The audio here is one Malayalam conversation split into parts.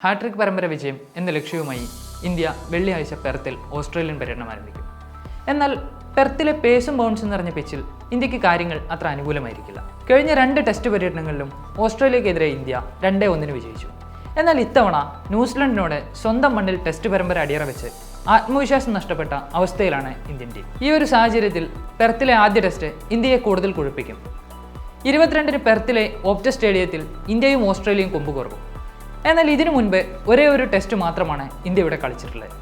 ഹാട്രിക് പരമ്പര വിജയം എന്ന ലക്ഷ്യവുമായി ഇന്ത്യ വെള്ളിയാഴ്ച പെർത്തിൽ ഓസ്ട്രേലിയൻ പര്യടനം ആരംഭിക്കും. എന്നാൽ പെർത്തിലെ പേസും ബൗൺസും നിറഞ്ഞ പിച്ചിൽ ഇന്ത്യക്ക് കാര്യങ്ങൾ അത്ര അനുകൂലമായിരിക്കില്ല. കഴിഞ്ഞ 2 ടെസ്റ്റ് പര്യടനങ്ങളിലും ഓസ്ട്രേലിയക്കെതിരെ ഇന്ത്യ 2-1 വിജയിച്ചു. എന്നാൽ ഇത്തവണ ന്യൂസിലൻഡിനോട് സ്വന്തം മണ്ണിൽ ടെസ്റ്റ് പരമ്പര അടിയറ വെച്ച് ആത്മവിശ്വാസം നഷ്ടപ്പെട്ട അവസ്ഥയിലാണ് ഇന്ത്യൻ ടീം. ഈ ഒരു സാഹചര്യത്തിൽ പെർത്തിലെ ആദ്യ ടെസ്റ്റ് ഇന്ത്യയെ കൂടുതൽ കുഴപ്പിക്കും. 22-ന് പെർത്തിലെ ഓപ്റ്റസ് സ്റ്റേഡിയത്തിൽ ഇന്ത്യയും ഓസ്ട്രേലിയയും കൊമ്പുകോർക്കും. എന്നാൽ ഇതിനു മുൻപ് ഒരേ ഒരു ടെസ്റ്റ് മാത്രമാണ് ഇന്ത്യ ഇവിടെ കളിച്ചിട്ടുള്ളത്.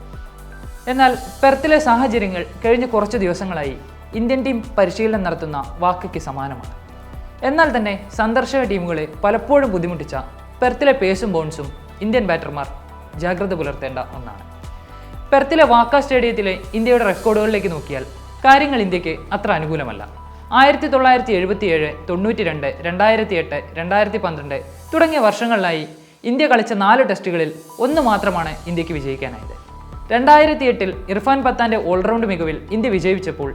എന്നാൽ പെർത്തിലെ സാഹചര്യങ്ങൾ കഴിഞ്ഞ കുറച്ച് ദിവസങ്ങളായി ഇന്ത്യൻ ടീം പരിശീലനം നടത്തുന്ന വാക്കയ്ക്ക് സമാനമാണ്. എന്നാൽ തന്നെ സന്ദർശക ടീമുകളെ പലപ്പോഴും ബുദ്ധിമുട്ടിച്ച പെർത്തിലെ പേസും ബൗൺസും ഇന്ത്യൻ ബാറ്റർമാർ ജാഗ്രത പുലർത്തേണ്ട ഒന്നാണ്. പെർത്തിലെ വാക്ക സ്റ്റേഡിയത്തിലെ ഇന്ത്യയുടെ റെക്കോർഡുകളിലേക്ക് നോക്കിയാൽ കാര്യങ്ങൾ ഇന്ത്യക്ക് അത്ര അനുകൂലമല്ല. 1977, 92, 2008, 2012 തുടങ്ങിയ വർഷങ്ങളിലായി ഇന്ത്യ കളിച്ച 4 ടെസ്റ്റുകളിൽ 1 മാത്രമാണ് ഇന്ത്യക്ക് വിജയിക്കാനായത്. 2008-ൽ ഇർഫാൻ പത്താൻ്റെ ഓൾറൗണ്ട് മികവിൽ ഇന്ത്യ വിജയിച്ചപ്പോൾ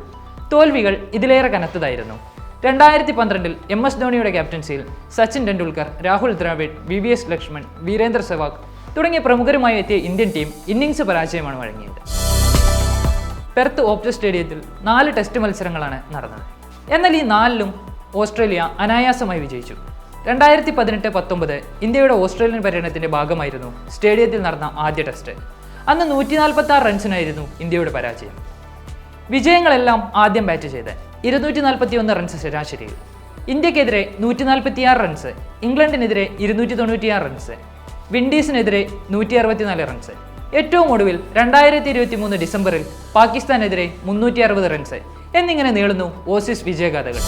തോൽവികൾ ഇതിലേറെ കനത്തതായിരുന്നു. 2012-ൽ MS ധോണിയുടെ ക്യാപ്റ്റൻസിയിൽ സച്ചിൻ ടെണ്ടുൽക്കർ, രാഹുൽ ദ്രാവിഡ്, VVS ലക്ഷ്മൺ, വീരേന്ദർ സെവാഗ് തുടങ്ങിയ പ്രമുഖരുമായി എത്തിയ ഇന്ത്യൻ ടീം ഇന്നിംഗ്സ് പരാജയമാണ് വഴങ്ങിയത്. പെർത്ത് ഓപ്റ്റസ് സ്റ്റേഡിയത്തിൽ 4 ടെസ്റ്റ് മത്സരങ്ങളാണ് നടന്നത്. എന്നാൽ ഈ 4ലും ഓസ്ട്രേലിയ അനായാസമായി വിജയിച്ചു. 2018-19 ഇന്ത്യയുടെ ഓസ്ട്രേലിയൻ പര്യടനത്തിന്റെ ഭാഗമായിരുന്നു സ്റ്റേഡിയത്തിൽ നടന്ന ആദ്യ ടെസ്റ്റ്. അന്ന് 146 റൺസിനായിരുന്നു ഇന്ത്യയുടെ പരാജയം. വിജയങ്ങളെല്ലാം ആദ്യം ബാറ്റ് ചെയ്ത് 241 റൺസ് ശരാശരിയിൽ. ഇന്ത്യക്കെതിരെ 146 റൺസ്, ഇംഗ്ലണ്ടിനെതിരെ 296 റൺസ്, വിൻഡീസിനെതിരെ 164 റൺസ്. ഏറ്റവും ഒടുവിൽ 2023 ഡിസംബറിൽ പാകിസ്ഥാനെതിരെ 360 റൺസ് എന്നിങ്ങനെ നീളുന്നു ഓസീസ് വിജയഗാഥകൾ.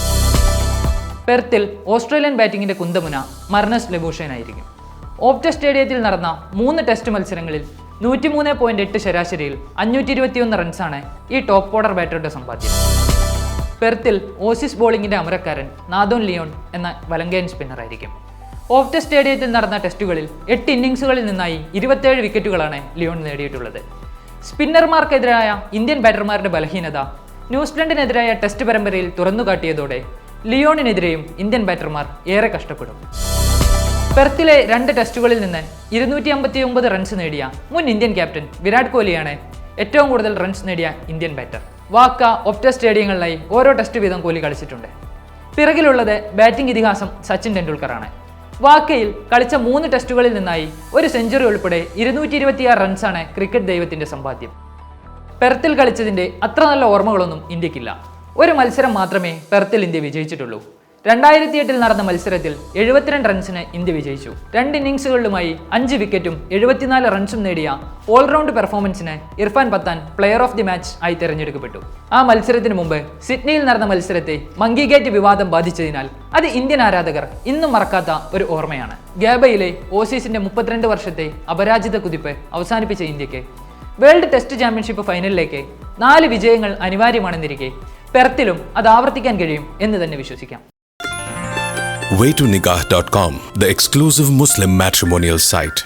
പെർത്തിൽ ഓസ്ട്രേലിയൻ ബാറ്റിംഗിന്റെ കുന്തമുന മർണസ് ലബൂഷനായിരിക്കും. ഓപ്റ്റസ് സ്റ്റേഡിയത്തിൽ നടന്ന 3 ടെസ്റ്റ് മത്സരങ്ങളിൽ 103.8 ശരാശരിയിൽ 521 റൺസാണ് ഈ ടോപ്പ് ഓർഡർ ബാറ്ററുടെ സമ്പാദ്യം. പെർത്തിൽ ഓസീസ് ബോളിംഗിന്റെ അമരക്കാരൻ നാദോൻ ലിയോൺ എന്ന വലങ്കയൻ സ്പിന്നറായിരിക്കും. ഓപ്റ്റസ് സ്റ്റേഡിയത്തിൽ നടന്ന ടെസ്റ്റുകളിൽ 8 ഇന്നിംഗ്സുകളിൽ നിന്നായി 27 വിക്കറ്റുകളാണ് ലിയോൺ നേടിയിട്ടുള്ളത്. സ്പിന്നർമാർക്കെതിരായ ഇന്ത്യൻ ബാറ്റർമാരുടെ ബലഹീനത ന്യൂസിലൻഡിനെതിരായ ടെസ്റ്റ് പരമ്പരയിൽ തുറന്നുകാട്ടിയതോടെ ലിയോണിനെതിരെയും ഇന്ത്യൻ ബാറ്റർമാർ ഏറെ കഷ്ടപ്പെടും. പെർത്തിലെ 2 ടെസ്റ്റുകളിൽ നിന്ന് 259 റൺസ് നേടിയ മുൻ ഇന്ത്യൻ ക്യാപ്റ്റൻ വിരാട് കോഹ്ലിയാണ് ഏറ്റവും കൂടുതൽ റൺസ് നേടിയ ഇന്ത്യൻ ബാറ്റർ. വാക്ക, ഓപ്റ്റസ് സ്റ്റേഡിയങ്ങളിലായി ഓരോ ടെസ്റ്റ് വീതം കോഹ്ലി കളിച്ചിട്ടുണ്ട്. പിറകിലുള്ളത് ബാറ്റിംഗ് ഇതിഹാസം സച്ചിൻ ടെണ്ടുൽക്കറാണ്. വാക്കയിൽ കളിച്ച 3 ടെസ്റ്റുകളിൽ നിന്നായി ഒരു സെഞ്ചുറി ഉൾപ്പെടെ 226 റൺസാണ് ക്രിക്കറ്റ് ദൈവത്തിന്റെ സമ്പാദ്യം. പെർത്തിൽ കളിച്ചതിന്റെ അത്ര നല്ല ഓർമ്മകളൊന്നും ഇന്ത്യക്കില്ല. ഒരു മത്സരം മാത്രമേ പെർത്തിൽ ഇന്ത്യ വിജയിച്ചിട്ടുള്ളൂ. 2008-ൽ നടന്ന മത്സരത്തിൽ 72 റൺസിന് ഇന്ത്യ വിജയിച്ചു. 2 ഇന്നിംഗ്സുകളിലുമായി 5 വിക്കറ്റും 74 റൺസും നേടിയ ഓൾറൗണ്ട് പെർഫോമൻസിന് Irfan Pathan player of the match ആയി തിരഞ്ഞെടുക്കപ്പെട്ടു. ആ മത്സരത്തിന് മുമ്പ് സിഡ്നിയിൽ നടന്ന മത്സരത്തെ മങ്കി ഗേറ്റ് വിവാദം ബാധിച്ചതിനാൽ അത് ഇന്ത്യൻ ആരാധകർ ഇന്നും മറക്കാത്ത ഒരു ഓർമ്മയാണ്. ഗാബയിലെ ഓസീസിന്റെ 32 വർഷത്തെ അപരാജിത കുതിപ്പ് അവസാനിപ്പിച്ച ഇന്ത്യക്ക് വേൾഡ് ടെസ്റ്റ് ചാമ്പ്യൻഷിപ്പ് ഫൈനലിലേക്ക് 4 വിജയങ്ങൾ അനിവാര്യമാണെന്നിരിക്കെ പെർത്തിലും അത് ആവർത്തിക്കാൻ കഴിയും എന്ന് തന്നെ വിശ്വസിക്കാം. Waytonikah.com, the exclusive Muslim matrimonial site.